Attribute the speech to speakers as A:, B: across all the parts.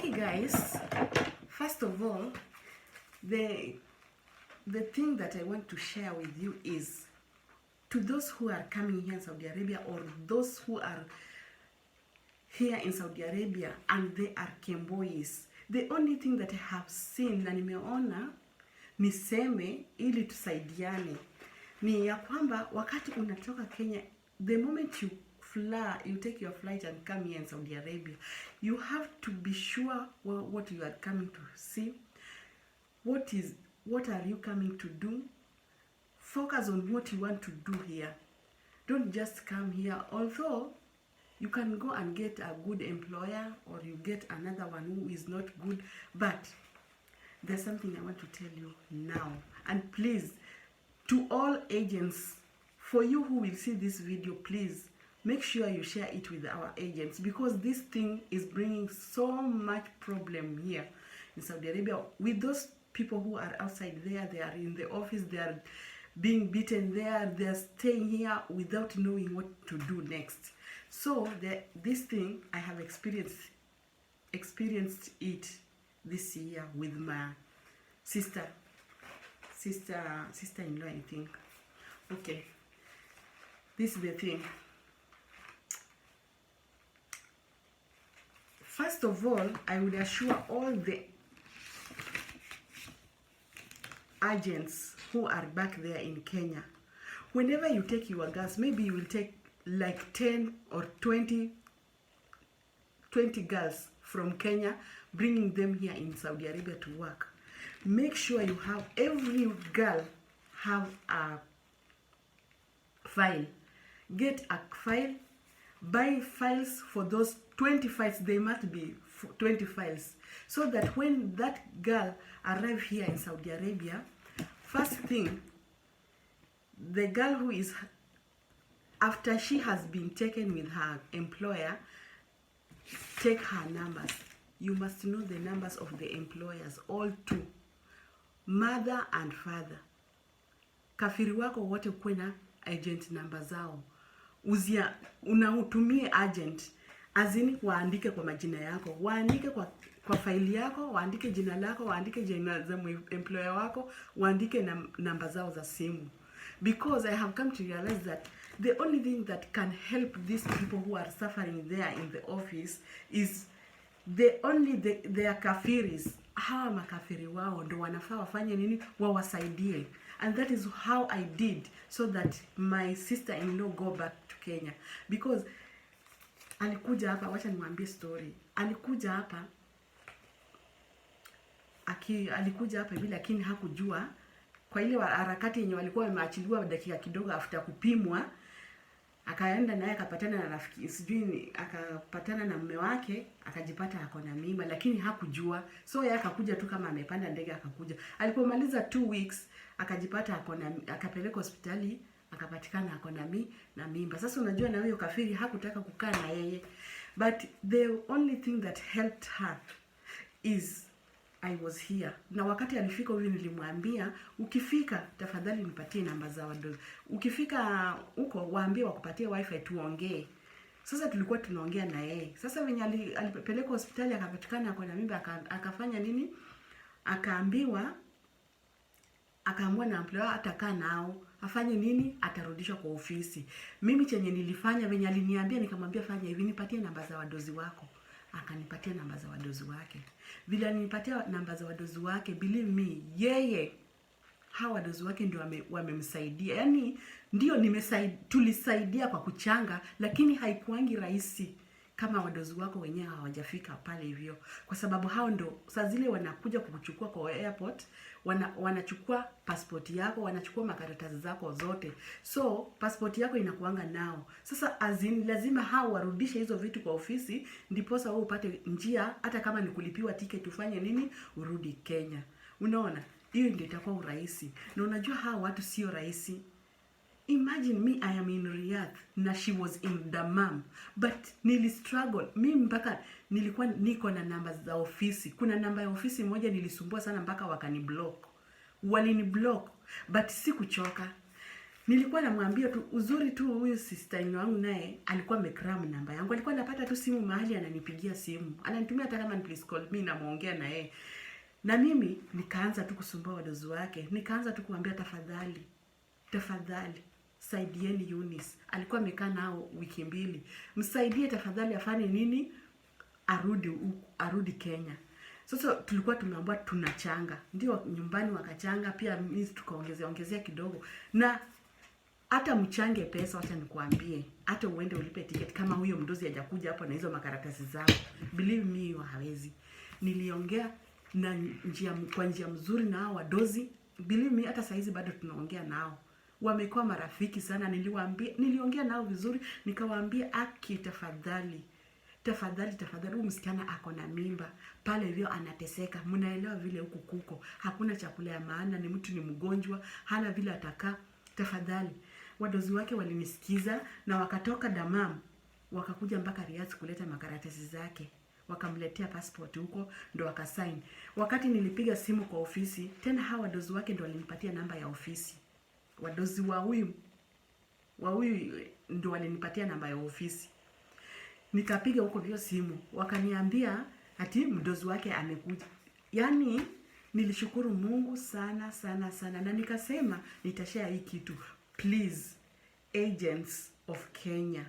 A: Okay guys, first of all, the thing that I want to share with you is to those who are coming here in Saudi Arabia, or those who are here in Saudi Arabia and they are Kembois. The only thing that I have seen na nimeona niseme ili tusaidiane ni ya kwamba wakati unatoka Kenya, the moment you fly, you take your flight and come here in Saudi Arabia, you have to be sure what you are coming to see. What are you coming to do? Focus on what you want to do here. Don't just come here, although you can go and get a good employer or you get another one who is not good, but there's something I want to tell you now. And please, to all agents, for you who will see this video, please make sure you share it with our agents, because this thing is bringing so much problem here in Saudi Arabia with those people who are outside there. They are in the office, they are being beaten there, they are staying here without knowing what to do next. So this thing I have experienced it this year with my sister-in-law, I think. Okay, this is the thing. First of all, I would assure all the agents who are back there in Kenya, whenever you take your girls, maybe you will take like 10 or 20 girls from Kenya, bringing them here in Saudi Arabia to work. Make sure you have, every girl have a file. Get a file, buy files for those 20 files. They must be 20 files, so that when that girl arrive here in Saudi Arabia, first thing, the girl who is, after she has been taken with her employer, take her numbers. You must know the numbers of the employers, all two, mother and father. Kafiri wako wote kuna agent number zao. Unahutumie agent, azini waandike kwa majina yako, waandike kwa faili yako, waandike jina lako, waandike jina za employer wako, waandike namba zao za simu. Because I have come to realize that the only thing that can help these people who are suffering there in the office is their kafiris. Hawa makafiri wao ndo wanafaa wafanye nini? Wawasaidie. And that is how I did, so that my sister-in-law go back to Kenya. Because alikuja hapa, wacha niwaambie story. Alikuja hapa hivi, lakini hakujua kwa ile harakati yenye walikuwa wameachiliwa dakika kidogo after kupimwa, akaenda naye akapatana na rafiki, sijui akapatana na mume wake, akajipata ako na mimba, lakini hakujua. So yeye akakuja tu kama amepanda ndege akakuja. Alipomaliza 2 weeks akajipata akapeleka hospitali, akapatikana ako na mimba. Sasa unajua na huyo kafiri hakutaka kukaa na yeye, but the only thing that helped her is I was here. Na wakati alifika huyu nilimwambia, ukifika tafadhali nipatie namba za wadozi. Ukifika huko waambie wakupatie wifi tuongee. Sasa tulikuwa tunaongea na yeye. Sasa venye alipeleka hospitali akapatikana ako na mimba, akafanya nini? Akaambiwa na employer atakaa nao. Afanye nini? Atarudishwa kwa ofisi. Mimi chenye nilifanya, venye aliniambia, nikamwambia fanya hivi, nipatie namba za wadozi wako. Akanipatia namba za wadozi wake. Vile alinipatia namba za wadozi wake, believe me, yeye hawa wadozi wake ndio wamemsaidia. Yaani ndio tulisaidia kwa kuchanga, lakini haikuangi rahisi kama wadozi wako wenyewe hawajafika pale hivyo, kwa sababu hao ndo saa zile wanakuja kukuchukua kwa airport, wanachukua passport yako, wanachukua makaratasi zako zote. So passport yako inakuanga nao. Sasa lazima hao warudishe hizo vitu kwa ofisi, ndiposa wewe upate njia, hata kama ni kulipiwa ticket ufanye nini, urudi Kenya. Unaona? Hiyo ndio itakuwa urahisi. Na unajua hao watu sio rahisi. Imagine me, I am in Riyadh na she was in Dammam, but struggle. Mimi mpaka nilikuwa niko na namba za ofisi. Kuna namba ya ofisi moja nilisumbua sana mpaka wakaniblock. Waliniblock, but sikuchoka. Nilikuwa namwambia tu uzuri tu, huyu sister wangu naye alikuwa amekram namba yangu. Alikuwa anapata tu simu mahali ananipigia simu. Ananitumia hata kama ni please call me, namuongea na yeye. Na mimi nikaanza tu kusumbua wadozi wake. Nikaanza tu kumwambia tafadhali saidieni Eunice. Alikuwa amekaa nao wiki 2. Msaidie tafadhali afanye nini? Arudi Kenya. Sasa tulikuwa tumeambiwa tunachanga. Ndio nyumbani wakachanga, pia mimi tukaongezea kidogo. Na hata mchange pesa, wacha nikuambie, hata uende ulipe ticket kama huyo mdozi hajakuja hapo na hizo makaratasi zako. Believe me, hawezi. Niliongea na kwa njia mzuri na hao wadozi. Believe me, hata saizi bado tunaongea nao. Wamekuwa marafiki sana. Niliongea nao vizuri, nikawaambia aki tafadhali huyu msichana ako na mimba. Pale hivyo anateseka. Mnaelewa vile huku kuko. Hakuna chakula ya maana, ni mtu ni mgonjwa, hana vile atakaa. Tafadhali. Wadozi wake walinisikiza na wakatoka Damam, wakakuja mpaka Riyadh kuleta makaratasi zake. Wakamletea passport huko, ndo wakasign. Wakati nilipiga simu kwa ofisi, tena hawa wadozi wake ndo walinipatia namba ya ofisi. Wadozi wa huyu ndo walinipatia namba ya ofisi. Nikapiga huko hiyo simu, wakaniambia ati mdozi wake amekuja. Yaani nilishukuru Mungu sana sana sana, na nikasema nitashare hii kitu. Please, agents of Kenya,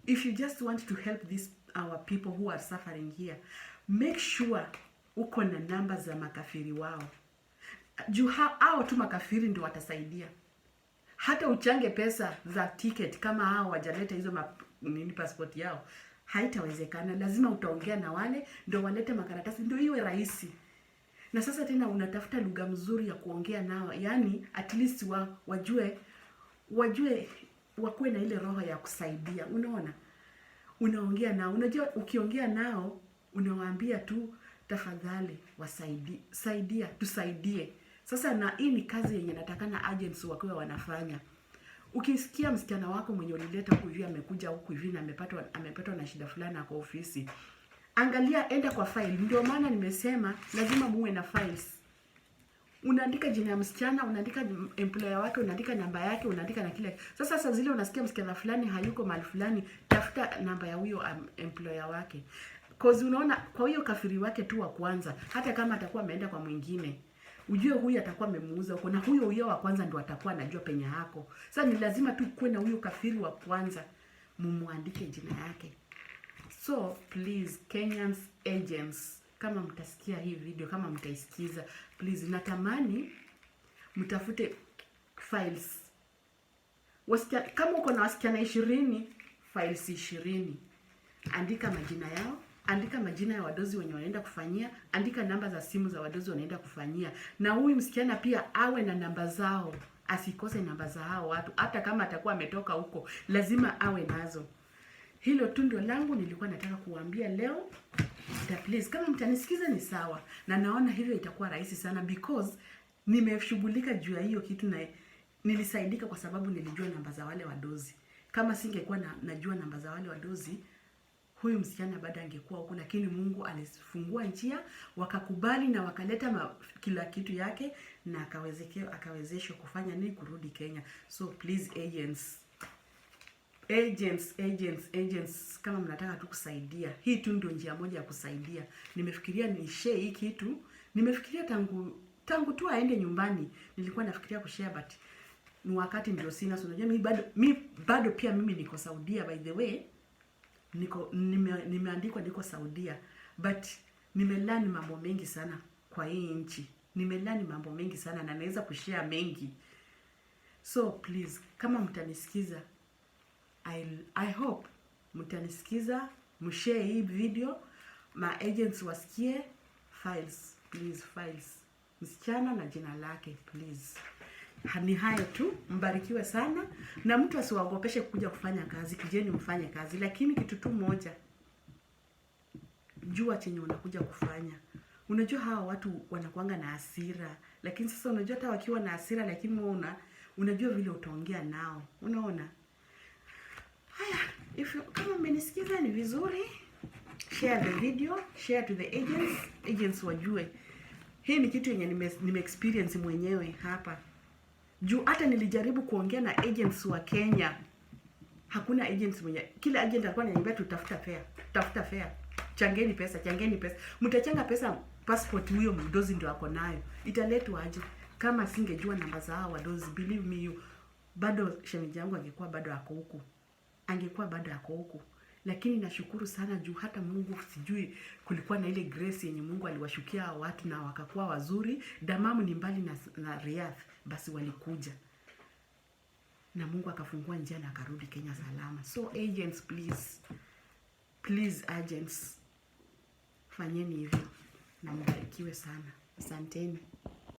A: if you just want to help our people who are suffering here, make sure uko na namba za makafiri wao. Juu hao tu makafiri ndio watasaidia. Hata uchange pesa za ticket kama hao wajaleta hizo passport yao, haitawezekana. Lazima utaongea na wale ndio walete makaratasi, ndio iwe rahisi. Na sasa tena unatafuta lugha mzuri ya kuongea nao, yani at least wajue wakuwe na ile roho ya kusaidia. Unaona, unaongea nao, unajua ukiongea nao unawaambia tu tafadhali tusaidie. Sasa na hii ni kazi yenye natakana agents wakiwa wanafanya. Ukisikia msichana wako mwenye ulileta huku hivi amekuja huku hivi na amepatwa na shida fulani kwa ofisi, angalia, enda kwa file. Ndio maana nimesema lazima muwe na files. Unaandika jina ya msichana, unaandika employer wake, unaandika namba yake, unaandika na kile. Sasa zile unasikia msichana fulani hayuko mahali fulani, tafuta namba ya huyo employer wake. Cause unaona kwa hiyo kafiri wake tu wa kwanza, hata kama atakuwa ameenda kwa mwingine, ujue huyu atakuwa amemuuza huko, na huyo wa kwanza ndo atakuwa anajua penye hako. Sasa ni lazima tu kuwe na huyo kafiri wa kwanza, mumuandike jina yake. So please, Kenyans agents, kama mtasikia hii video, kama mtaisikiza, please, natamani mtafute files. Kama uko na wasichana 20, files 20. Andika majina yao, andika majina ya wadozi wenye wanaenda kufanyia, andika namba za simu za wadozi wanaenda kufanyia. Na huyu msichana pia awe na namba zao, asikose namba za hao watu. Hata kama atakuwa ametoka huko, lazima awe nazo. Hilo tu ndio langu nilikuwa nataka kuambia leo. Please, kama mtanisikiza ni sawa. Na naona hivyo itakuwa rahisi sana because nimeshughulika juu ya hiyo kitu na nilisaidika kwa sababu nilijua namba za wale wadozi. Kama singekuwa najua namba za wale wadozi, huyu msichana bado angekuwa huko, lakini Mungu alifungua njia, wakakubali na wakaleta kila kitu yake na akawezeshwa kufanya nini, kurudi Kenya. So please agents, kama mnataka tu kusaidia, hii tu ndio njia moja ya kusaidia. Nimefikiria ni share hii kitu. Nimefikiria tangu tu aende nyumbani nilikuwa nafikiria kushare, but ni wakati ndio sina. So unajua mimi bado pia mimi niko Saudia, by the way. Nimeandikwa niko Saudia, but nimelearn mambo mengi sana kwa hii nchi. Nimelani mambo mengi sana na naweza kushare mengi. So please, kama mtanisikiza, I hope mtanisikiza, mshare hii video, ma agents wasikie. Files, please, files. Msichana na jina lake, please. Ni hayo tu, mbarikiwe sana. Na mtu asiwaogopeshe kuja kufanya kazi, kijeni mfanye kazi. Lakini kitu tu moja, jua chenye unakuja kufanya. Unajua hawa watu wanakuanga na hasira, lakini sasa unajua hata wakiwa na hasira, lakini unajua vile utaongea nao. Unaona? Haya, kama mmenisikiza ni vizuri, share the video, share to the agents wajue. Hii ni kitu yenye nime experience mwenyewe hapa. Juu hata nilijaribu kuongea na agents wa Kenya, hakuna agents mwenye, kila agent alikuwa ananiambia tafuta fare, changeni pesa. Mtachanga pesa passport huyo mdozi ndio ako nayo, italetwa aje? Kama singejua namba za hao wadozi, believe me you, bado shemeji yangu angekuwa bado ako huku. Lakini nashukuru sana juu hata Mungu, sijui kulikuwa na ile grace yenye Mungu aliwashukia watu na wakakuwa wazuri. Damamu ni mbali na Riyadh, basi walikuja na Mungu akafungua njia na akarudi Kenya salama. So agents, please agents, fanyeni hivyo na mbarikiwe sana. Asanteni.